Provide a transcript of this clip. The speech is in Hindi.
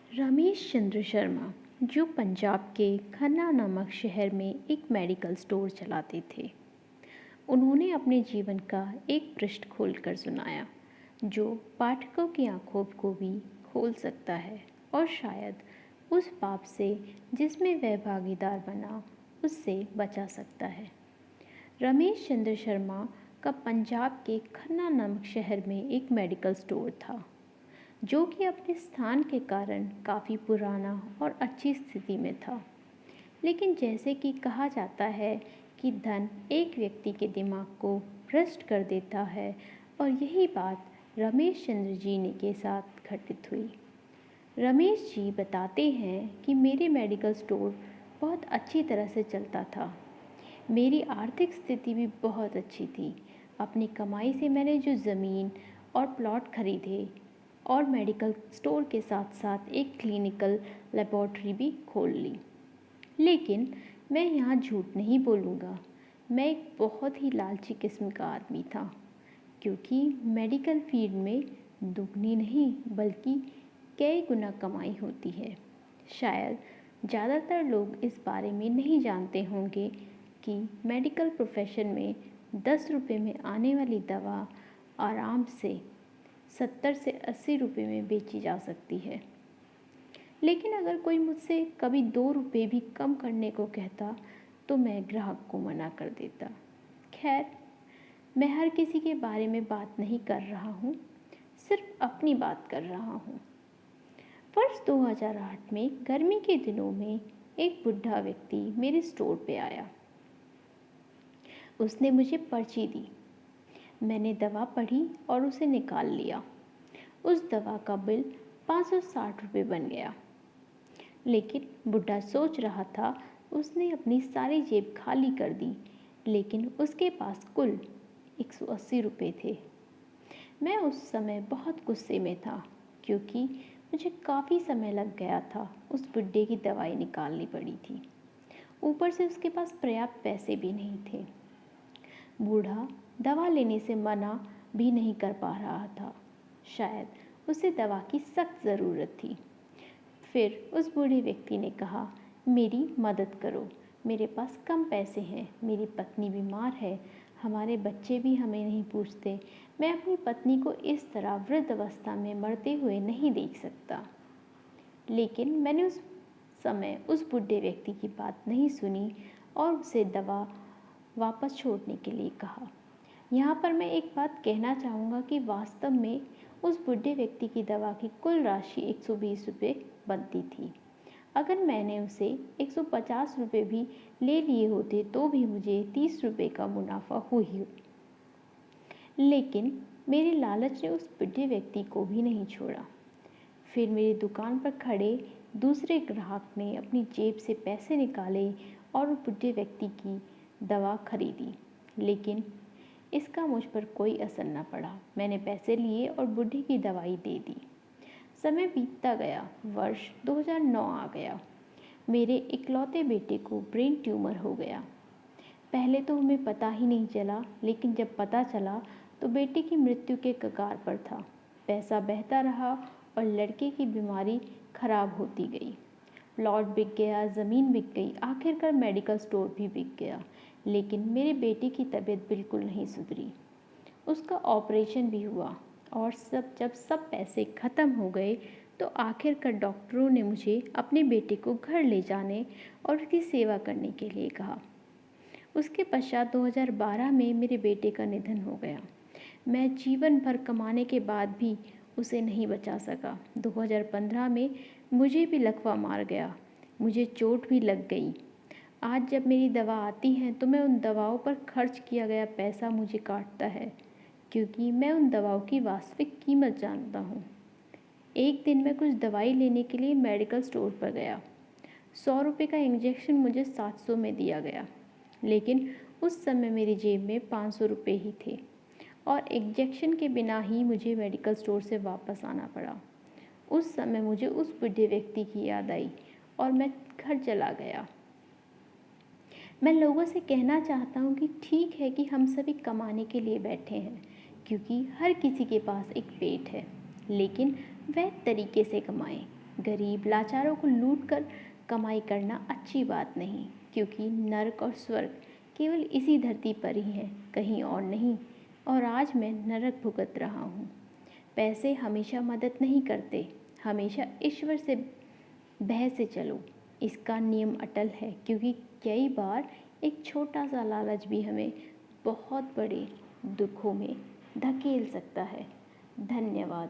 रमेश चंद्र शर्मा जो पंजाब के खन्ना नामक शहर में एक मेडिकल स्टोर चलाते थे। उन्होंने अपने जीवन का एक पृष्ठ खोलकर सुनाया जो पाठकों की आंखों को भी खोल सकता है और शायद उस पाप से जिसमें वह भागीदार बना उससे बचा सकता है। रमेश चंद्र शर्मा का पंजाब के खन्ना नामक शहर में एक मेडिकल स्टोर था जो कि अपने स्थान के कारण काफ़ी पुराना और अच्छी स्थिति में था। लेकिन जैसे कि कहा जाता है कि धन एक व्यक्ति के दिमाग को भ्रष्ट कर देता है, और यही बात रमेश चंद्र जी ने के साथ घटित हुई। रमेश जी बताते हैं कि मेरे मेडिकल स्टोर बहुत अच्छी तरह से चलता था। मेरी आर्थिक स्थिति भी बहुत अच्छी थी। अपनी कमाई से मैंने जो ज़मीन और प्लॉट खरीदे और मेडिकल स्टोर के साथ साथ एक क्लिनिकल लेबॉर्ट्री भी खोल ली। लेकिन मैं यहाँ झूठ नहीं बोलूँगा, मैं एक बहुत ही लालची किस्म का आदमी था, क्योंकि मेडिकल फील्ड में दुगनी नहीं बल्कि कई गुना कमाई होती है। शायद ज़्यादातर लोग इस बारे में नहीं जानते होंगे कि मेडिकल प्रोफेशन में 10 रुपये में आने वाली दवा आराम से 70 से 80 रुपये में बेची जा सकती है। लेकिन अगर कोई मुझसे कभी 2 रुपये भी कम करने को कहता तो मैं ग्राहक को मना कर देता। खैर, मैं हर किसी के बारे में बात नहीं कर रहा हूँ, सिर्फ अपनी बात कर रहा हूँ। वर्ष 2008 में गर्मी के दिनों में एक बुढ़ा व्यक्ति मेरे स्टोर पे आया। उसने मुझे पर्ची दी। मैंने दवा पढ़ी और उसे निकाल लिया। उस दवा का बिल 560 रुपये बन गया। लेकिन बुढ़ा सोच रहा था, उसने अपनी सारी जेब खाली कर दी, लेकिन उसके पास कुल 180 रुपये थे। मैं उस समय बहुत गुस्से में था, क्योंकि मुझे काफ़ी समय लग गया था उस बुढ़े की दवाई निकालनी पड़ी थी। ऊपर से उसके पास पर्याप्त पैसे भी नहीं थे। बूढ़ा दवा लेने से मना भी नहीं कर पा रहा था। शायद उसे दवा की सख्त ज़रूरत थी। फिर उस बूढ़े व्यक्ति ने कहा, मेरी मदद करो, मेरे पास कम पैसे हैं, मेरी पत्नी बीमार है, हमारे बच्चे भी हमें नहीं पूछते, मैं अपनी पत्नी को इस तरह वृद्ध अवस्था में मरते हुए नहीं देख सकता। लेकिन मैंने उस समय उस बूढ़े व्यक्ति की बात नहीं सुनी और उसे दवा वापस छोड़ने के लिए कहा। यहाँ पर मैं एक बात कहना चाहूँगा कि वास्तव में उस बूढ़े व्यक्ति की दवा की कुल राशि 120 रुपये बनती थी। अगर मैंने उसे 150 रुपये भी ले लिए होते तो भी मुझे 30 रुपये का मुनाफा हुई। लेकिन मेरे लालच ने उस बूढ़े व्यक्ति को भी नहीं छोड़ा। फिर मेरी दुकान पर खड़े दूसरे ग्राहक ने अपनी जेब से पैसे निकाले और उस बूढ़े व्यक्ति की दवा खरीदी। लेकिन इसका मुझ पर कोई असर न पड़ा। मैंने पैसे लिए और बूढ़े की दवाई दे दी। समय बीतता गया। वर्ष 2009 आ गया। मेरे इकलौते बेटे को ब्रेन ट्यूमर हो गया। पहले तो हमें पता ही नहीं चला, लेकिन जब पता चला तो बेटे की मृत्यु के कगार पर था। पैसा बहता रहा और लड़के की बीमारी खराब होती गई। प्लॉट बिक गया, ज़मीन बिक गई, आखिरकार मेडिकल स्टोर भी बिक गया। लेकिन मेरे बेटे की तबीयत बिल्कुल नहीं सुधरी। उसका ऑपरेशन भी हुआ और जब सब पैसे ख़त्म हो गए तो आखिरकार डॉक्टरों ने मुझे अपने बेटे को घर ले जाने और उसकी सेवा करने के लिए कहा। उसके पश्चात 2012 में मेरे बेटे का निधन हो गया। मैं जीवन भर कमाने के बाद भी उसे नहीं बचा सका। 2015 में मुझे भी लकवा मार गया, मुझे चोट भी लग गई। आज जब मेरी दवा आती है तो मैं उन दवाओं पर खर्च किया गया पैसा मुझे काटता है, क्योंकि मैं उन दवाओं की वास्तविक कीमत जानता हूँ। एक दिन मैं कुछ दवाई लेने के लिए मेडिकल स्टोर पर गया। 100 रुपये का इंजेक्शन मुझे 700 में दिया गया, लेकिन उस समय मेरी जेब में 500 रुपये ही थे और इंजेक्शन के बिना ही मुझे मेडिकल स्टोर से वापस आना पड़ा। उस समय मुझे उस बूढ़े व्यक्ति की याद आई और मैं घर चला गया। मैं लोगों से कहना चाहता हूँ कि ठीक है कि हम सभी कमाने के लिए बैठे हैं, क्योंकि हर किसी के पास एक पेट है, लेकिन वह तरीके से कमाएं। गरीब लाचारों को लूट कर कमाई करना अच्छी बात नहीं, क्योंकि नरक और स्वर्ग केवल इसी धरती पर ही है, कहीं और नहीं। और आज मैं नरक भुगत रहा हूँ। पैसे हमेशा मदद नहीं करते, हमेशा ईश्वर से भय से चलो, इसका नियम अटल है, क्योंकि कई बार एक छोटा सा लालच भी हमें बहुत बड़े दुखों में धकेल सकता है। धन्यवाद।